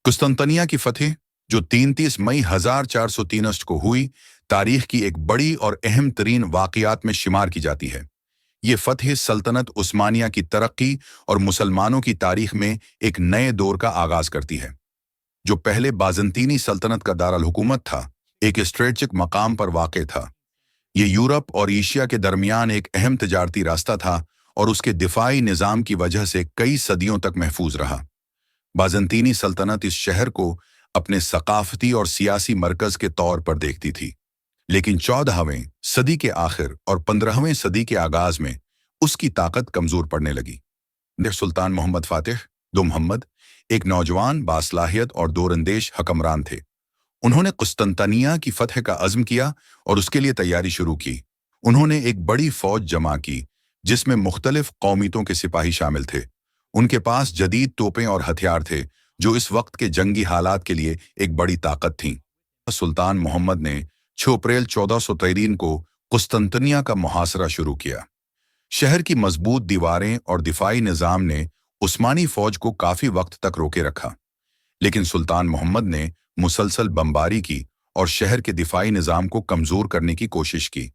कुस्तुनतनिया की फतह जो 33 मई 1463 को हुई, तारीख की एक बड़ी और अहम तरीन वाक़यात में शुमार की जाती है। ये फतह सल्तनत उस्मानिया की तरक्की और मुसलमानों की तारीख में एक नए दौर का आगाज़ करती है। जो पहले बाज़ंतीनी सल्तनत का दारुल हुकूमत था, एक स्ट्रेटजिक मकाम पर वाक़ था। ये यूरोप और एशिया के दरमियान एक अहम तजारती रास्ता था और उसके दिफाई निज़ाम की वजह से कई सदियों तक महफूज रहा। बाज़ंतीनी सल्तनत इस शहर को अपने सकाफती और सियासी मरकज़ के तौर पर देखती थी, लेकिन 14वीं सदी के आखिर और 15वीं सदी के आगाज़ में उसकी ताकत कमज़ोर पड़ने लगी। सुल्तान मोहम्मद फ़ातिह दो मोहम्मद एक नौजवान, बासलाहियत और दूरंदेश हकमरान थे। उन्होंने कुस्तुनतनिया की फतह का अज़्म किया और उसके लिए तैयारी शुरू की। उन्होंने एक बड़ी फ़ौज जमा की, जिसमें मुख्तलिफ कौमियतों के सिपाही शामिल थे। उनके पास जदीद तोपें और हथियार थे, जो इस वक्त के जंगी हालात के लिए एक बड़ी ताकत थीं। सुल्तान मोहम्मद ने 6 अप्रैल 1413 को कुस्तुनतनिया का मुहासरा शुरू किया। शहर की मजबूत दीवारें और दिफाई निज़ाम ने उस्मानी फ़ौज को काफ़ी वक्त तक रोके रखा, लेकिन सुल्तान मोहम्मद ने मुसलसल बमबारी की और शहर के दिफाई निज़ाम को कमज़ोर करने की कोशिश की।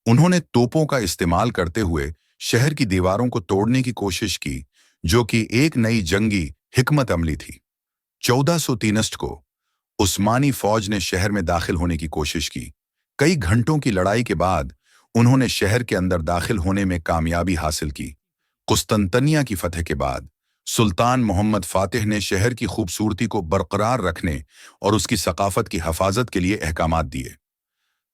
उन्होंने तोपों का इस्तेमाल करते हुए शहर की दीवारों को तोड़ने की कोशिश की, जो कि एक नई जंगी हिकमत अमली थी। 1403 को उस्मानी फ़ौज ने शहर में दाखिल होने की कोशिश की। कई घंटों की लड़ाई के बाद उन्होंने शहर के अंदर दाखिल होने में कामयाबी हासिल की। कुस्तुनतनिया की फतह के बाद सुल्तान मोहम्मद फ़ातिह ने शहर की खूबसूरती को बरकरार रखने और उसकी सकाफत की हफाजत के लिए अहकामात दिए।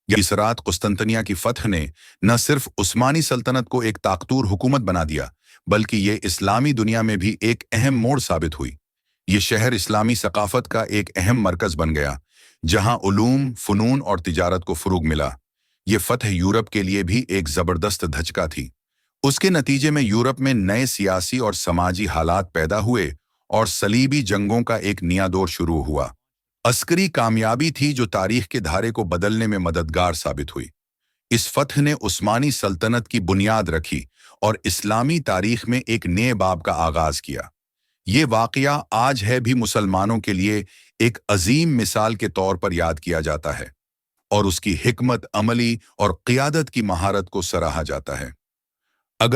इस रात कुस्तुनतनिया की फतह ने न सिर्फ उस्मानी सल्तनत को एक ताकतूर हुकूमत बना दिया, बल्कि ये इस्लामी दुनिया में भी एक अहम मोड़ साबित हुई। ये शहर इस्लामी सकाफत का एक अहम मरकज़ बन गया, जहां उलूम, फ़नून और तिजारत को फ़रोग़ मिला। ये फतह यूरोप के लिए भी एक ज़बरदस्त धचका थी। उसके नतीजे में यूरोप में नए सियासी और समाजी हालात पैदा हुए और सलीबी जंगों का एक नया दौर शुरू हुआ। अस्करी कामयाबी थी जो तारीख के धारे को बदलने में मददगार साबित हुई। इस फतह ने उस्मानी सल्तनत की बुनियाद रखी और इस्लामी तारीख में एक नए बाब का आगाज़ किया। ये वाक़या आज है भी मुसलमानों के लिए एक अजीम मिसाल के तौर पर याद किया जाता है और उसकी हिकमत अमली और क़ियादत की महारत को सराहा जाता है।